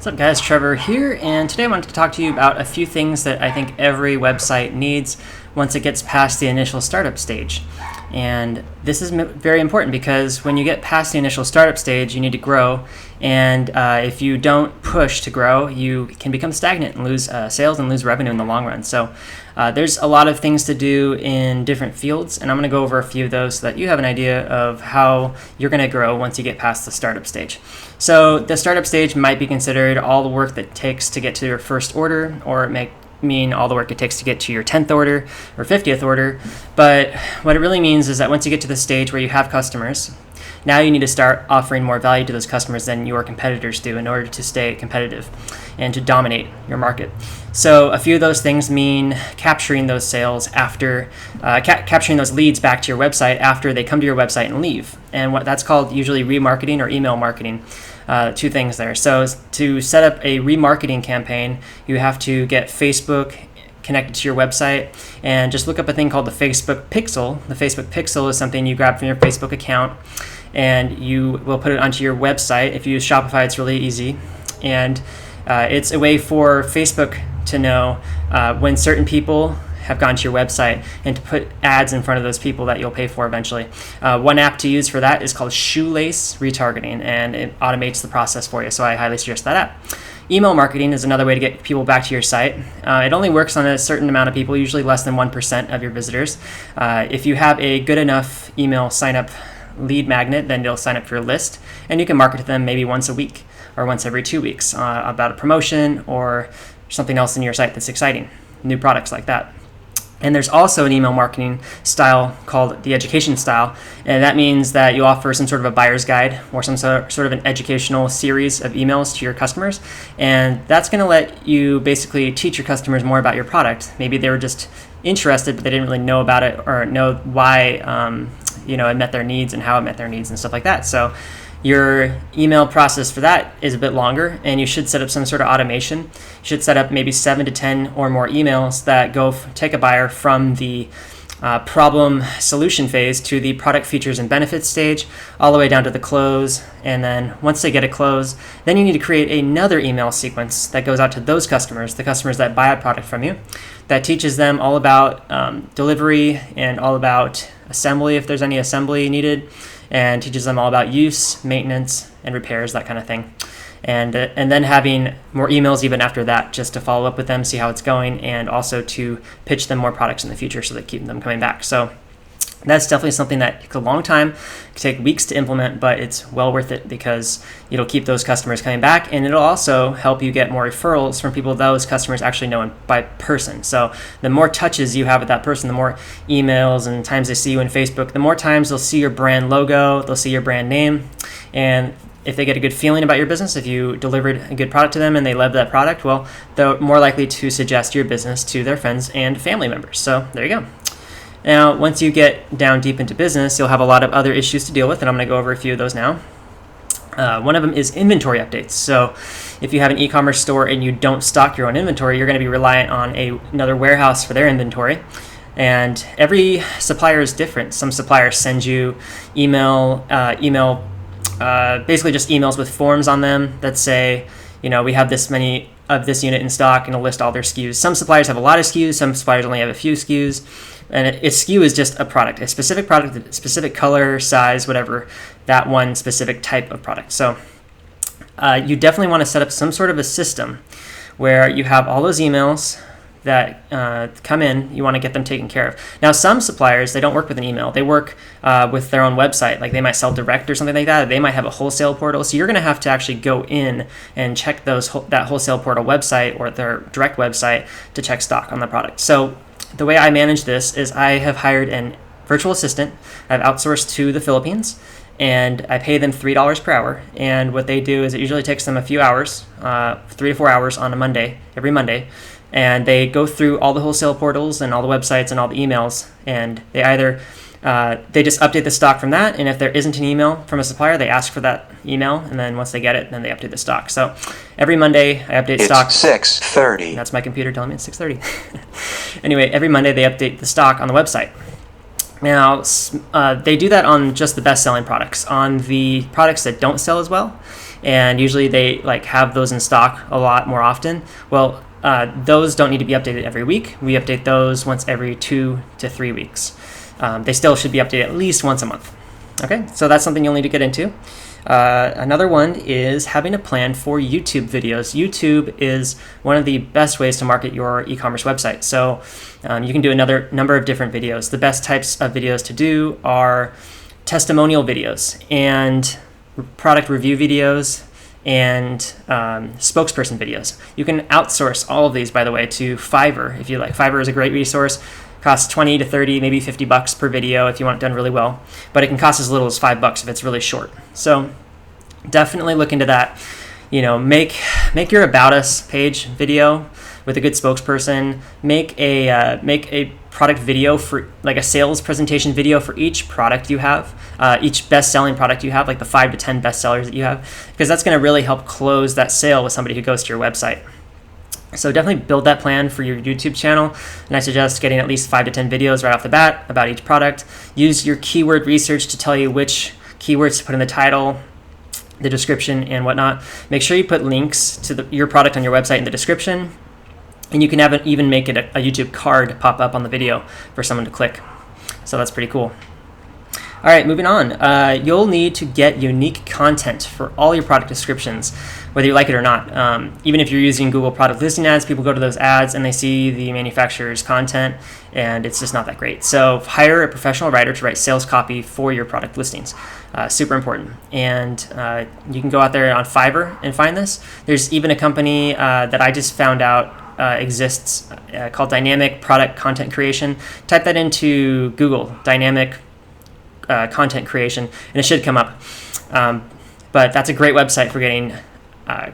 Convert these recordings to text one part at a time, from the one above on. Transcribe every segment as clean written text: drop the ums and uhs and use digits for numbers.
What's up guys, Trevor here, and today I wanted to talk to you about a few things that I think every website needs once it gets past the initial startup stage. And this is very important because when you get past the initial startup stage, you need to grow, and if you don't push to grow, you can become stagnant and lose sales and lose revenue in the long run. So there's a lot of things to do in different fields, and I'm going to go over a few of those so that you have an idea of how you're going to grow once you get past the startup stage. So the startup stage might be considered all the work that it takes to get to your first order, or it may mean all the work it takes to get to your 10th order or 50th order. But what it really means is that once you get to the stage where you have customers, now you need to start offering more value to those customers than your competitors do in order to stay competitive and to dominate your market. So a few of those things mean capturing those sales after, capturing those leads back to your website after they come to your website and leave. And what that's called usually remarketing or email marketing. Two things there. So to set up a remarketing campaign, you have to get Facebook connected to your website and just look up a thing called the Facebook Pixel. The Facebook Pixel is something you grab from your Facebook account and you will put it onto your website. If you use Shopify, it's really easy. And it's a way for Facebook to know when certain people have gone to your website and to put ads in front of those people that you'll pay for eventually. One app to use for that is called Shoelace Retargeting, and it automates the process for you, so I highly suggest that app. Email marketing is another way to get people back to your site. It only works on a certain amount of people, usually less than 1% of your visitors. If you have a good enough email sign-up lead magnet, then they'll sign up for your list, and you can market to them maybe once a week or once every 2 weeks about a promotion or something else in your site that's exciting, new products like that. And there's also an email marketing style called the education style, and that means that you offer some sort of a buyer's guide or some sort of an educational series of emails to your customers, and that's going to let you basically teach your customers more about your product. Maybe they were just interested, but they didn't really know about it or know why it met their needs and how it met their needs and stuff like that. So your email process for that is a bit longer, and you should set up some sort of automation. You should set up maybe 7 to 10 or more emails that go take a buyer from the problem solution phase to the product features and benefits stage, all the way down to the close. And then once they get a close, then you need to create another email sequence that goes out to those customers, the customers that buy a product from you, that teaches them all about delivery and all about assembly, if there's any assembly needed, and teaches them all about use, maintenance, and repairs, that kind of thing. And then having more emails even after that, just to follow up with them, see how it's going, and also to pitch them more products in the future so that keep them coming back. So that's definitely something that takes a long time, it can take weeks to implement, but it's well worth it because it'll keep those customers coming back, and it'll also help you get more referrals from people those customers actually know by person. So the more touches you have with that person, the more emails and times they see you on Facebook, the more times they'll see your brand logo, they'll see your brand name, and if they get a good feeling about your business, if you delivered a good product to them and they love that product, well, they're more likely to suggest your business to their friends and family members. So there you go. Now, once you get down deep into business, you'll have a lot of other issues to deal with, and I'm going to go over a few of those now. One of them is inventory updates. So if you have an e-commerce store and you don't stock your own inventory, you're going to be reliant on another warehouse for their inventory. And every supplier is different. Some suppliers send you basically just emails with forms on them that say, we have this many of this unit in stock, and it'll list all their SKUs. Some suppliers have a lot of SKUs, some suppliers only have a few SKUs, and its SKU is just a specific product, a specific color, size, whatever, that one specific type of product. So you definitely want to set up some sort of a system where you have all those emails that come in, you want to get them taken care of. Now, some suppliers, they don't work with an email. They work with their own website. Like they might sell direct or something like that. Or they might have a wholesale portal. So you're going to have to actually go in and check that wholesale portal website or their direct website to check stock on the product. So the way I manage this is I have hired an virtual assistant. I've outsourced to the Philippines, and I pay them $3 per hour. And what they do is it usually takes them a few hours, 3 to 4 hours on a Monday, every Monday. And they go through all the wholesale portals and all the websites and all the emails, and they either they just update the stock from that, and if there isn't an email from a supplier, they ask for that email, and then once they get it, then they update the stock. So every Monday I update stock. It's 6:30. That's my computer telling me it's 6:30. Anyway, every Monday they update the stock on the website. Now, they do that on just the best-selling products. On the products that don't sell as well, and usually they like have those in stock a lot more often. Well, those don't need to be updated every week. We update those once every 2 to 3 weeks. They still should be updated at least once a month. Okay, so that's something you'll need to get into. Another one is having a plan for YouTube videos. YouTube is one of the best ways to market your e-commerce website. So you can do another number of different videos. The best types of videos to do are testimonial videos and product review videos and spokesperson videos. You can outsource all of these, by the way, to Fiverr if you like. Fiverr is a great resource. Costs 20 to 30, maybe $50 per video if you want it done really well, but it can cost as little as $5 if it's really short. So definitely look into that. You know, make your About Us page video with a good spokesperson. Make a product video for like a sales presentation video for each product you have, each best-selling product you have, like the 5 to 10 best sellers that you have, because that's going to really help close that sale with somebody who goes to your website. So definitely build that plan for your YouTube channel, and I suggest getting at least 5 to 10 videos right off the bat about each product. Use your keyword research to tell you which keywords to put in the title, the description, and whatnot. Make sure you put links to your product on your website in the description, and you can even make it a YouTube card pop up on the video for someone to click. So that's pretty cool. All right, moving on. You'll need to get unique content for all your product descriptions, whether you like it or not. Even if you're using Google product listing ads, people go to those ads and they see the manufacturer's content, and it's just not that great. So hire a professional writer to write sales copy for your product listings. Super important. And you can go out there on Fiverr and find this. There's even a company that I just found out exists called Dynamic Product Content Creation. Type that into Google, Dynamic content creation, and it should come up. But that's a great website for getting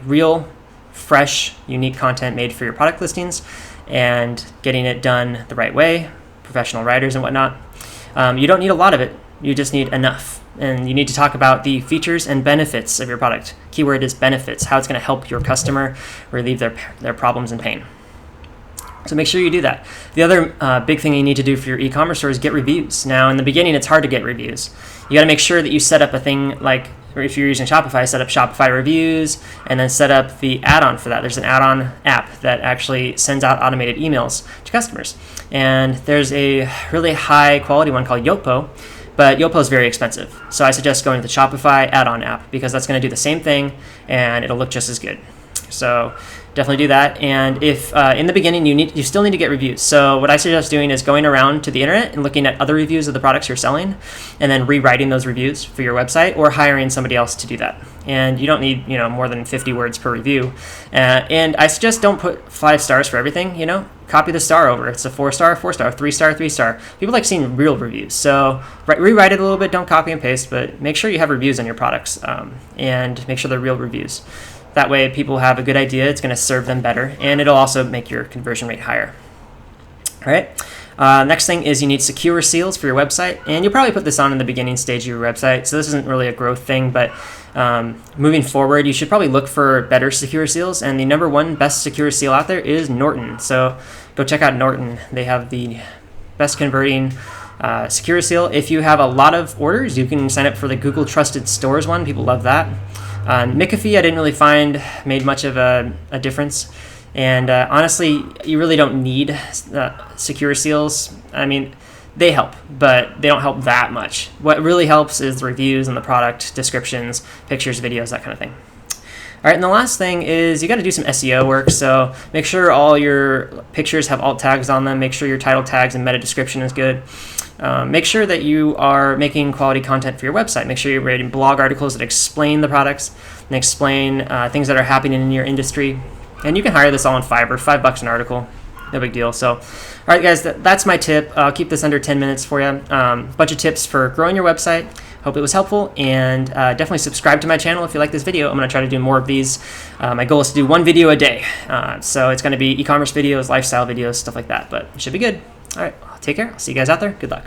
real, fresh, unique content made for your product listings and getting it done the right way, professional writers and whatnot. You don't need a lot of it. You just need enough. And you need to talk about the features and benefits of your product. Keyword is benefits, how it's going to help your customer relieve their problems and pain. So make sure you do that. The other big thing you need to do for your e-commerce store is get reviews. Now, in the beginning, it's hard to get reviews. You got to make sure that you set up a thing like, or if you're using Shopify, set up Shopify reviews, and then set up the add-on for that. There's an add-on app that actually sends out automated emails to customers. And there's a really high quality one called Yopo, but Yopo is very expensive. So I suggest going to the Shopify add-on app because that's going to do the same thing and it'll look just as good. So definitely do that. And if in the beginning you still need to get reviews. So what I suggest doing is going around to the internet and looking at other reviews of the products you're selling, and then rewriting those reviews for your website or hiring somebody else to do that. And you don't need more than 50 words per review. And I suggest don't put 5 stars for everything. Copy the star over. It's a 4-star, 4-star, 3-star, 3-star. People like seeing real reviews. So rewrite it a little bit. Don't copy and paste, but make sure you have reviews on your products and make sure they're real reviews. That way people have a good idea. It's going to serve them better, and it'll also make your conversion rate higher. All right. Next thing is you need secure seals for your website, and you'll probably put this on in the beginning stage of your website. So this isn't really a growth thing, but moving forward, you should probably look for better secure seals. And the number one best secure seal out there is Norton. So go check out Norton. They have the best converting secure seal. If you have a lot of orders, you can sign up for the Google Trusted Stores one. People love that. McAfee, I didn't really find made much of a difference. And honestly, you really don't need secure seals. I mean, they help, but they don't help that much. What really helps is the reviews and the product descriptions, pictures, videos, that kind of thing. All right, and the last thing is you got to do some SEO work. So make sure all your pictures have alt tags on them. Make sure your title tags and meta description is good. Make sure that you are making quality content for your website. Make sure you're writing blog articles that explain the products and explain things that are happening in your industry. And you can hire this all on Fiverr, $5 an article, no big deal. So, all right, guys, that's my tip. I'll keep this under 10 minutes for you. Bunch of tips for growing your website. Hope it was helpful, and definitely subscribe to my channel if you like this video. I'm going to try to do more of these. My goal is to do 1 video a day. So it's going to be e-commerce videos, lifestyle videos, stuff like that, but it should be good. All right, take care. I'll see you guys out there. Good luck.